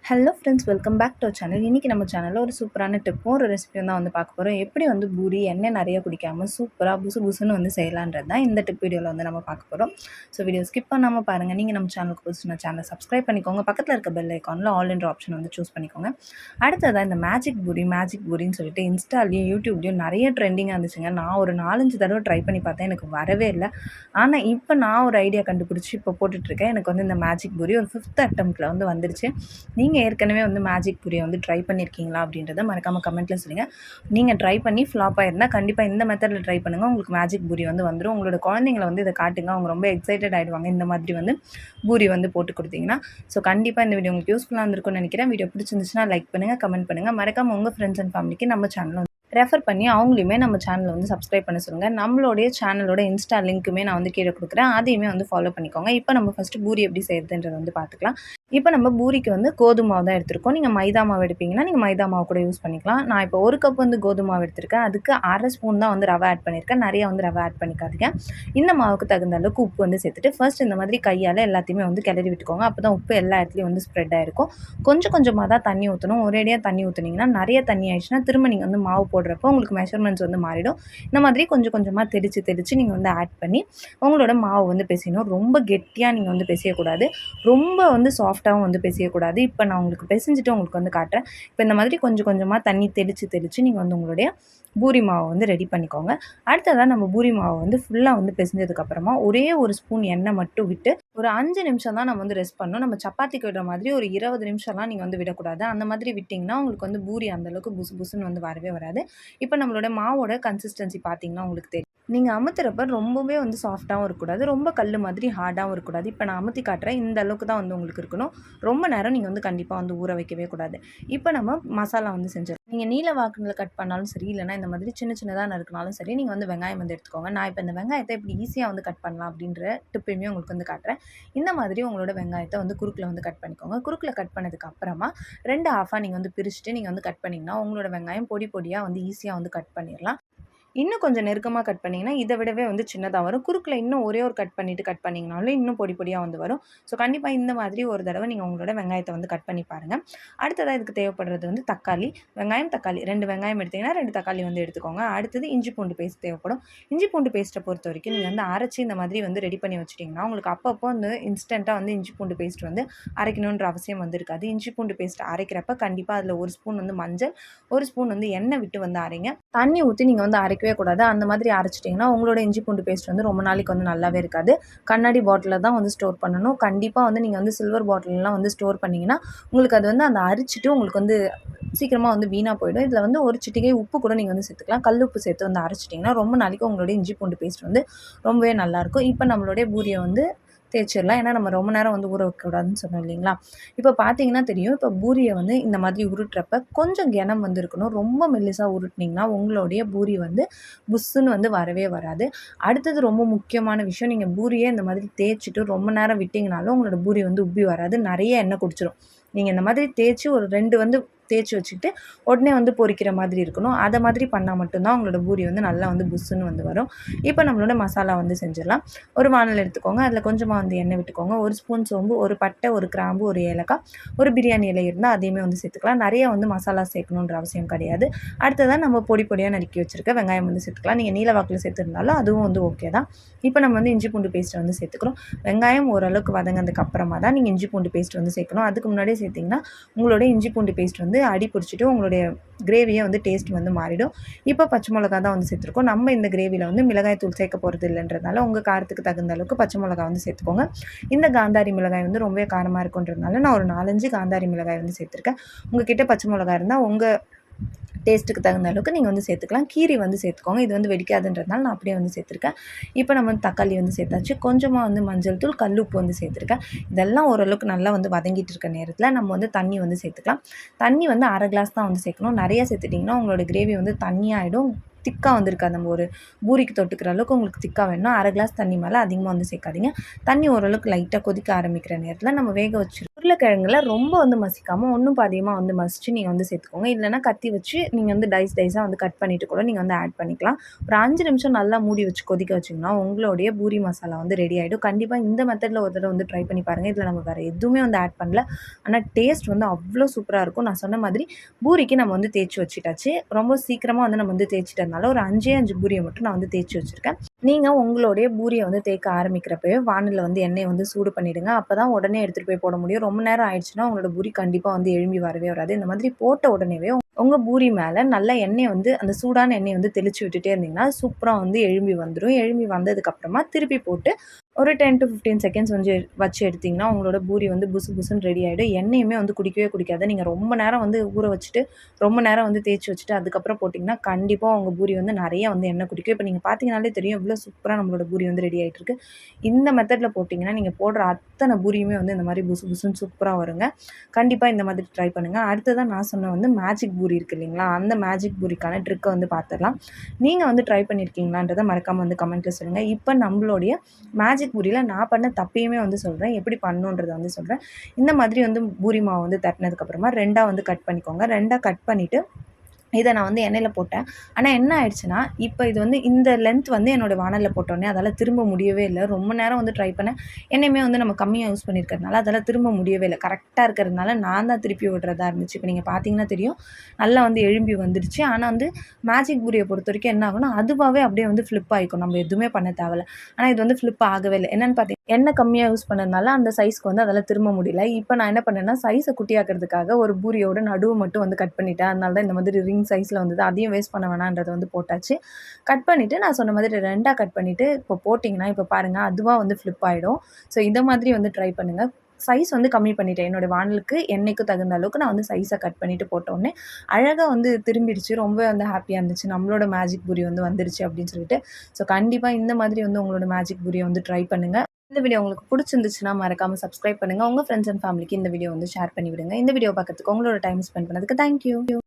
Hello friends, welcome back to our channel. இன்றைக்கி நம்ம சேனலில் ஒரு சூப்பரான டிப்பும் ஒரு ரெசிபியும் தான் வந்து பார்க்க போகிறோம். எப்படி வந்து பூரி எண்ணெய் நிறைய குடிக்காமல் சூப்பராக புசு புசுன்னு வந்து செய்யலான்றது தான் இந்த டிப் வீடியோவில் வந்து நம்ம பார்க்க போகிறோம். ஸோ வீடியோ ஸ்கிப் பண்ணாமல் பாருங்கள். நீங்கள் நம்ம சேனலுக்கு புதுசுனா சேனலை சப்ஸ்கிரைப் பண்ணிக்கோங்க. பக்கத்தில் இருக்க பெல் ஐக்கானில் ஆல் என்ற ஆப்ஷன் வந்து சூஸ் பண்ணிக்கோங்க. அடுத்ததாக இந்த மேஜிக் பூரின்னு சொல்லிட்டு இன்ஸ்டாலையும் யூடியூப்லேயும் நிறைய ட்ரெண்டிங்காக இருந்துச்சுங்க. நான் ஒரு 4-5 தடவை ட்ரை பண்ணி பார்த்தேன், எனக்கு வரவே இல்லை. ஆனால் இப்போ நான் ஒரு ஐடியா கண்டுபிடிச்சி இப்போ போட்டுட்ருக்கேன். எனக்கு வந்து இந்த மேஜிக் பூரி ஒரு 5th அட்டெம்ப்ட்டில் வந்து வந்துருச்சு. நீங்கள் ஏற்கனவே வந்து மேஜிக் பூரியை வந்து ட்ரை பண்ணியிருக்கீங்களா அப்படின்றத மறக்காமல் கமெண்ட்டில் சொல்லுங்கள். நீங்கள் ட்ரை பண்ணி ஃப்ளாப் ஆயிருந்தால் கண்டிப்பாக இந்த மெத்தடில் ட்ரை பண்ணுங்கள். உங்களுக்கு மேஜிக் பூரி வந்து வந்துடும். உங்களோட குழந்தைங்களை வந்து இதை காட்டுங்க, அவங்க ரொம்ப எக்ஸைட்டட் ஆகிடுவாங்க இந்த மாதிரி வந்து பூரி வந்து போட்டு கொடுத்தீங்கன்னா. ஸோ கண்டிப்பாக இந்த வீடியோ உங்களுக்கு யூஸ்ஃபுல்லாக இருந்திருக்கும்னு நினைக்கிறேன். வீடியோ பிடிச்சிருந்துச்சுன்னா லைக் பண்ணுங்கள், கமெண்ட் பண்ணுங்கள். மறக்காமல் உங்கள் ஃப்ரெண்ட்ஸ் அண்ட் ஃபேமிலிக்கு நம்ம சேனலை ரெஃபர் பண்ணி அவங்களையுமே நம்ம சேனலை வந்து சப்ஸ்கிரைப் பண்ண சொல்லுங்கள். நம்மளுடைய சேனலோட இன்ஸ்டா லிங்க்குமே நான் வந்து கீழே கொடுக்குறேன், அதையுமே வந்து ஃபாலோ பண்ணிக்கோங்க. இப்போ நம்ம ஃபஸ்ட்டு பூரி எப்படி செய்கிறதுன்றதை வந்து பார்த்துக்கலாம். இப்போ நம்ம பூரிக்கு வந்து கோதுமை மாவு தான் எடுத்திருக்கோம். நீங்கள் மைதா மாவு எடுப்பீங்கன்னா நீங்கள் மைதா மாவு கூட யூஸ் பண்ணிக்கலாம். நான் இப்போ 1 கப் வந்து கோதுமை மாவு எடுத்திருக்கேன். அதுக்கு 1/2 ஸ்பூன் தான் வந்து ரவை ஆட் பண்ணியிருக்கேன். நிறைய வந்து ரவை ஆட் பண்ணிக்காதீங்க. இந்த மாவுக்கு தகுந்த அளவுக்கு உப்பு வந்து சேர்த்துட்டு ஃபர்ஸ்ட் இந்த மாதிரி கையால் எல்லாத்தையுமே வந்து கிளறி விட்டுக்கோங்க. அப்போ தான் உப்பு எல்லா இடத்துலையும் வந்து ஸ்ப்ரெட் ஆகிருக்கும். கொஞ்சம் கொஞ்சமாக தான் தண்ணி ஊற்றணும். ஒரேடியாக தண்ணி ஊற்றுனீங்கன்னா நிறைய தண்ணி ஆயிடுச்சுன்னா திரும்ப நீங்கள் வந்து மாவு போடுறப்போ உங்களுக்கு மெஷர்மெண்ட்ஸ் வந்து மாறிடும். இந்த மாதிரி கொஞ்சம் கொஞ்சமாக தெளித்து நீங்கள் வந்து ஆட் பண்ணி உங்களோட மாவு வந்து பிசையணும். ரொம்ப கெட்டியாக நீங்கள் வந்து பிசையக்கூடாது, ரொம்ப வந்து சாஃப்டாகவும் வந்து பிசையக்கூடாது. இப்போ நான் உங்களுக்கு பிசைஞ்சிட்டு உங்களுக்கு வந்து காட்டுறேன். இப்போ இந்த மாதிரி கொஞ்சம் கொஞ்சமாக தண்ணி தெளித்து நீங்கள் வந்து உங்களுடைய பூரி மாவை வந்து ரெடி பண்ணிக்கோங்க. அடுத்ததாக நம்ம பூரி மாவை வந்து ஃபுல்லாக வந்து பிசைஞ்சதுக்கப்புறமா ஒரே ஒரு ஸ்பூன் எண்ணெய் மட்டும் விட்டு ஒரு 5 நிமிஷம் தான் நம்ம வந்து ரெஸ்ட் பண்ணணும். நம்ம சப்பாத்திக்கு விடுற மாதிரி ஒரு 20 நிமிஷம்லாம் நீங்கள் வந்து விடக்கூடாது. அந்த மாதிரி விட்டிங்கன்னா உங்களுக்கு வந்து பூரி அந்தளவுக்கு புசு புசுன்னு வந்து வரவே வராது. இப்போ நம்மளோட மாவோட கன்சிஸ்டன்சி பார்த்தீங்கன்னா உங்களுக்கு தெரியும். நீங்கள் அமுத்துறப்ப ரொம்பவே வந்து சாஃப்டாகவும் இருக்கக்கூடாது, ரொம்ப கல் மாதிரி ஹார்டாகவும் இருக்கக்கூடாது. இப்போ நான் அமுத்தி காட்டுறேன், இந்த அளவுக்கு தான் வந்து உங்களுக்கு இருக்கணும். ரொம்ப நேரம் நீங்கள் வந்து கண்டிப்பாக வந்து ஊற வைக்கவே கூடாது. இப்போ நம்ம மசாலா வந்து செஞ்சிடலாம். நீங்கள் நீல வாக்கில் கட் பண்ணாலும் சரி, இல்லைனா இந்த மாதிரி சின்ன சின்னதாக நறுக்கினாலும் சரி, நீங்கள் வந்து வெங்காயம் வந்து எடுத்துக்கோங்க. நான் இப்போ இந்த வெங்காயத்தை எப்படி ஈஸியாக வந்து கட் பண்ணலாம் அப்படின்ற டிப்பையுமே உங்களுக்கு வந்து காட்டுறேன். இந்த மாதிரி உங்களோட வெங்காயத்தை வந்து குறுக்கில் வந்து கட் பண்ணிக்கோங்க. குறுக்கில் கட் பண்ணதுக்கு அப்புறமா 2 ஹாஃபாக நீங்கள் வந்து பிரிச்சுட்டு நீங்கள் வந்து கட் பண்ணிங்கன்னா உங்களோட வெங்காயம் பொடி பொடியாக வந்து ஈஸியாக வந்து கட் பண்ணிடலாம். இன்னும் கொஞ்சம் நெருக்கமாக கட் பண்ணிங்கன்னா இதை விடவே வந்து சின்னதாக வரும். குறுக்கில் இன்னும் ஒரே ஒரு கட் பண்ணிங்கனாலும் இன்னும் பொடி பொடியாக வந்து வரும். ஸோ கண்டிப்பாக இந்த மாதிரி ஒரு தடவை நீங்கள் உங்களோட வெங்காயத்தை வந்து கட் பண்ணி பாருங்கள். அடுத்ததாக இதுக்கு தேவைப்படுறது வந்து தக்காளி, வெங்காயம், தக்காளி 2 வெங்காயம் எடுத்திங்கன்னா 2 தக்காளி வந்து எடுத்துக்கோங்க. அடுத்தது இஞ்சி பூண்டு பேஸ்ட் தேவைப்படும். இஞ்சி பூண்டு பேஸ்ட்டை பொறுத்த வரைக்கும் நீங்கள் வந்து அரைச்சி இந்த மாதிரி வந்து ரெடி பண்ணி வச்சுட்டிங்கன்னா உங்களுக்கு அப்பப்போ வந்து இன்ஸ்டண்ட்டாக வந்து இஞ்சி பூண்டு பேஸ்ட் வந்து அரைக்கணுன்ற அவசியம் வந்து இருக்காது. இஞ்சி பூண்டு பேஸ்ட் அரைக்கிறப்ப கண்டிப்பாக அதில் 1 ஸ்பூன் வந்து மஞ்சள், 1 ஸ்பூன் வந்து எண்ணெய் விட்டு வந்து அரைங்க. தண்ணி ஊற்றி நீங்கள் வந்து அரைக்கவே கூடாது. அந்த மாதிரி அரைச்சிட்டிங்கன்னா உங்களோட இஞ்சி பூண்டு பேஸ்ட் வந்து ரொம்ப நாளைக்கு வந்து நல்லாவே இருக்காது. கண்ணாடி பாட்டிலில் தான் வந்து ஸ்டோர் பண்ணணும். கண்டிப்பாக வந்து நீங்கள் வந்து சில்வர் பாட்டிலெலாம் வந்து ஸ்டோர் பண்ணிங்கன்னா உங்களுக்கு அது வந்து அந்த அரிச்சிட்டு உங்களுக்கு வந்து சீக்கிரமாக வந்து வீணாக போயிடும். இதில் வந்து ஒரு சிட்டிகை உப்பு கூட நீங்கள் வந்து சேர்த்துக்கலாம். கல் உப்பு சேர்த்து வந்து அரைச்சிட்டிங்கன்னா ரொம்ப நாளைக்கு உங்களுடைய இஞ்சி பூண்டு பேஸ்ட் வந்து ரொம்பவே நல்லாயிருக்கும். இப்போ நம்மளுடைய பூரியை வந்து தேய்ச்சிடலாம். ஏன்னா நம்ம ரொம்ப நேரம் வந்து ஊற வைக்கக்கூடாதுன்னு சொன்னோம் இல்லைங்களா. இப்போ பார்த்தீங்கன்னா தெரியும், இப்போ பூரியை வந்து இந்த மாதிரி உருட்டுறப்ப கொஞ்சம் கனம் வந்து இருக்கணும். ரொம்ப மெல்லிசாக உருட்டினீங்கன்னா உங்களுடைய பூரி வந்து புஸ்ஸுன்னு வந்து வரவே வராது. அடுத்தது ரொம்ப முக்கியமான விஷயம், நீங்கள் பூரியை இந்த மாதிரி தேய்ச்சிட்டு ரொம்ப நேரம் விட்டிங்கனாலும் உங்களோட பூரி வந்து உப்பி வராது, நிறைய எண்ணெய் குடிச்சிடும். நீங்கள் இந்த மாதிரி தேய்ச்சி ஒரு 2 வந்து தேய்ச்சி வச்சுக்கிட்டு உடனே வந்து பொரிக்கிற மாதிரி இருக்கணும். அதை மாதிரி பண்ணால் மட்டும்தான் உங்களோட பூரி வந்து நல்லா வந்து புஸ்ஸுன்னு வந்து வரும். இப்போ நம்மளோட மசாலா வந்து செஞ்சிடலாம். ஒரு வானல் எடுத்துக்கோங்க. அதில் கொஞ்சமாக வந்து எண்ணெய் விட்டுக்கோங்க. 1 ஸ்பூன் சோம்பு, 1 பட்டை, 1 கிராம்பு, 1 ஏலக்காய், 1 பிரியாணி இலை இருந்தால் அதையுமே வந்து சேர்த்துக்கலாம். நிறைய வந்து மசாலா சேர்க்கணுன்ற அவசியம் கிடையாது. அடுத்ததாக நம்ம பொடி பொடியாக நறுக்கி வச்சுருக்க வெங்காயம் வந்து சேர்த்துக்கலாம். நீங்கள் நீல வாக்கில் சேர்த்துருந்தாலும் அதுவும் வந்து ஓகே தான். இப்போ நம்ம வந்து இஞ்சி பூண்டு பேஸ்ட்டை வந்து சேர்த்துக்கிறோம். வெங்காயம் ஓரளவுக்கு வதங்கினதுக்கு அப்புறமா தான் நீங்கள் இஞ்சி பூண்டு பேஸ்ட் வந்து சேர்க்கணும். அதுக்கு முன்னாடியே சேர்த்திங்கன்னா உங்களோட இஞ்சி பூண்டு பேஸ்ட் வந்து அடி பிடிச்சிட்டு உங்களுடைய கிரேவியை வந்து டேஸ்ட் வந்து மாறிடும். இப்போ பச்சை மிளகா தான் வந்து சேர்த்துருக்கோம். நம்ம இந்த கிரேவியில் வந்து மிளகாய் தூள் சேர்க்க போகிறது இல்லைன்றதுனால உங்கள் காரத்துக்கு தகுந்த அளவுக்கு பச்சை மிளகா வந்து சேர்த்துக்கோங்க. இந்த காந்தாரி மிளகாய் வந்து ரொம்பவே காரமாக இருக்குன்றதுனால நான் ஒரு 4-5 காந்தாரி மிளகாய் வந்து சேர்த்துருக்கேன். உங்கள் கிட்டே பச்சை மிளகாய் இருந்தால் உங்கள் டேஸ்ட்டுக்கு தகுந்த அளவுக்கு நீங்கள் வந்து சேர்த்துக்கலாம். கீரி வந்து சேர்த்துக்கோங்க. இது வந்து வெடிக்காதுன்றதுனால நான் அப்படியே வந்து சேர்த்துருக்கேன். இப்போ நம்ம வந்து தக்காளி வந்து சேர்த்தாச்சு. கொஞ்சமாக வந்து மஞ்சள் தூள், கல்லுப்பு வந்து சேர்த்துருக்கேன். இதெல்லாம் ஓரளவுக்கு நல்லா வந்து வதங்கிட்டு இருக்க நேரத்தில் நம்ம வந்து தண்ணி வந்து சேர்த்துக்கலாம். தண்ணி வந்து 1/2 கிளாஸ் தான் வந்து சேர்க்கணும். நிறைய சேர்த்துட்டிங்கன்னா உங்களோட கிரேவி வந்து தண்ணியாகிடும், திக்காக வந்துருக்காது. நம்ம ஒரு பூரிக்கு தொட்டுக்கிற அளவுக்கு உங்களுக்கு திக்காக வேணும்னா 1/2 கிளாஸ் தண்ணி மேலே அதிகமாக வந்து சேர்க்காதீங்க. தண்ணி ஓரளவுக்கு லைட்டாக கொதிக்க ஆரம்பிக்கிற நேரத்தில் நம்ம வேக வச்சு உருளைக்கிழங்குல ரொம்ப வந்து மசிக்காம ஒண்ணும் பாதியுமா வந்து மசிச்சு நீங்க வந்து சேர்த்துக்கோங்க. இல்லன்னா கத்தி வச்சு நீங்க வந்து டைஸா வந்து கட் பண்ணிட்டு கூட நீங்க வந்து ஆட் பண்ணிக்கலாம். ஒரு 5 நிமிஷம் நல்லா மூடி வச்சு கொதிக்க வச்சீங்கன்னா, உங்களுடைய பூரி மசாலா வந்து ரெடி ஆயிடும். கண்டிப்பா இந்த மெத்தட்ல ஒரு தடவ வந்து ட்ரை பண்ணி பாருங்க. இதுல நம்ம வேற எதுவுமே வந்து ஆட் பண்ணல. ஆனா டேஸ்ட் வந்து அவ்ளோ சூப்பரா இருக்கும். நான் சொன்ன மாதிரி பூரிக்கு நம்ம வந்து தேய்ச்சு வச்சுட்டாச்சு. ரொம்ப சீக்கிரமா வந்து நம்ம வந்து தேய்ச்சுட்டதுனால ஒரு 5 பூரிய மட்டும் நான் வந்து தேய்ச்சு வச்சிருக்கேன். நீங்க உங்களுடைய பூரிய வந்து தேய்க்க ஆரம்பிக்கிறப்பவே வாணல்ல வந்து எண்ணெய வந்து சூடு பண்ணிடுங்க. அப்பதான் உடனே எடுத்துட்டு போய் போட முடியும். ரொம்ப நேரம் ஆயிடுச்சுன்னா, உங்களோட பூரி கண்டிப்பா வந்து எழும்பி வரவே வராது. இந்த மாதிரி போட்ட உடனேவே உங்க பூரி மேல நல்லா எண்ணெய வந்து அந்த சூடான எண்ணெய வந்து தெளிச்சு விட்டுட்டே இருந்தீங்கன்னா, சூப்பரா வந்து எழும்பி வந்துரும். எழும்பி வந்ததுக்கப்புறமா திருப்பி போட்டு ஒரு 10 டூ 15 செகண்ட்ஸ் வந்து வச்சு எடுத்தீங்கன்னா, உங்களோட பூரி வந்து புசு புசுன்னு ரெடி ஆயிடும். எண்ணெயுமே வந்து குடிக்கவே குடிக்காது. நீங்க ரொம்ப நேரம் வந்து ஊற வச்சுட்டு, ரொம்ப நேரம் வந்து தேய்ச்சு வச்சுட்டு, அதுக்கப்புறம் போட்டிங்கன்னா, கண்டிப்பா உங்க பூரி வந்து நெறைய வந்து எண்ணெய் குடிக்கும். இப்ப நீங்க பார்த்தீங்கனாலே தெரியும், எவ்வளோ சூப்பரா நம்மளோட பூரி வந்து ரெடி ஆயிட்டுருக்கு. இந்த மெத்தட்ல போட்டிங்கன்னா, நீங்க போடுற அத்தன பூரியுமே வந்து இந்த மாரி புசு புசுன்னு சூப்பரா வருங்க. கண்டிப்பா இந்த மாதிரி ட்ரை பண்ணுங்க. அடுத்ததா நான் சொன்ன வந்து மேஜிக் பூரி இருக்கு இல்லைங்களா? அந்த மேஜிக் பூரிக்கான ட்ரிக்க வந்து பார்த்துரலாம். நீங்க வந்து ட்ரை பண்ணியிருக்கீங்களான்றத மறக்காம வந்து கமெண்ட்ல சொல்லுங்க. இப்ப நம்மளுடைய மேஜிக் பூரியில நான் பண்ண தப்பையுமே வந்து சொல்றேன். எப்படி பண்ணணுன்றத வந்து சொல்றேன். இந்த மாதிரி வந்து பூரி மாவு வந்து தட்டினதுக்கப்புறமா 2ஆ வந்து கட் பண்ணிக்கோங்க. 2ஆ கட் பண்ணிட்டு இத நான் வந்து எண்ணெயில போட்டேன். ஆனா என்ன ஆயிடுச்சுன்னா, இப்ப இது வந்து இந்த லென்த் வந்து என்னோட வாணல்ல போட்டோனே அதால திரும்ப முடியவே இல்ல. ரொம்ப நேரம் வந்து ட்ரை பண்ணேன். எண்ணெயுமே வந்து நம்ம கம்மியா யூஸ் பண்ணியிருக்கிறதுனால, அதால திரும்ப முடியவே இல்ல. கரெக்ட்டா இருக்கிறதுனால நான் தான் திருப்பி விடுறதா இருந்துச்சு. இப்ப நீங்க பார்த்தீங்கன்னா தெரியும். நல்லா வந்து எழும்பி வந்துடுச்சு. ஆனா வந்து மேஜிக் பூரிய பொறுத்தவரைக்கும் என்ன ஆகும்னா, அதுவாவே அப்படியே வந்து ஃபிளிப் ஆயிக்கும். நம்ம எதுவுமே பண்ண தேவையில்ல. ஆனா இது வந்து ஃபிளிப் ஆகவே இல்ல. என்னன்னு பார்த்தீங்கன்னா, எண்ணெய் கம்மியா யூஸ் பண்ணதுனால அந்த சைஸ்க்கு வந்து அதால திரும்ப முடியல. இப்ப நான் என்ன பண்ணேன்னா, சைஸ குட்டியாக்குறதுக்காக ஒரு பூரியோட நடுவ மட்டும் வந்து கட் பண்ணிட்டேன். அதனால தான் இந்த மாதிரி ரிங் சைஸ்ல வந்தது. அதையும் வேஸ்ட் பண்ண வேணான்றத வந்து போட்டாச்சு. கட் பண்ணிட்டு நான் சொன்ன மாதிரி 2ஆ கட் பண்ணிட்டு இப்போ போட்டிங்கன்னா, இப்போ பாருங்க அதுவா வந்து ஃபிளிப் ஆயிடும். ஸோ இத மாதிரி வந்து ட்ரை பண்ணுங்க. சைஸ் வந்து கம்மி பண்ணிட்டேன். என்னோட வாணலுக்கு எண்ணெய்க்கு தகுந்த அளவுக்கு நான் வந்து சைஸ கட் பண்ணிட்டு போட்டோனே, அழகா வந்து திரும்பிடுச்சு. ரொம்ப வந்து ஹேப்பியா இருந்துச்சு. நம்மளோட மேஜிக் பூரி வந்து வந்துருச்சு அப்படின்னு சொல்லிட்டு. ஸோ கண்டிப்பா இந்த மாதிரி வந்து உங்களோட மேஜிக் பூரிய வந்து ட்ரை பண்ணுங்க. இந்த வீடியோ உங்களுக்கு புடிச்சிருந்துச்சுன்னா மறக்காம சப்ஸ்கிரைப் பண்ணுங்க. உங்க ஃப்ரெண்ட்ஸ் அண்ட் ஃபேமிலிக்கு இந்த வீடியோ வந்து ஷேர் பண்ணி விடுங்க. இந்த வீடியோ பார்க்கறதுக்கு உங்களோட டைம் ஸ்பெண்ட் பண்ணதுக்கு தேங்க் யூ.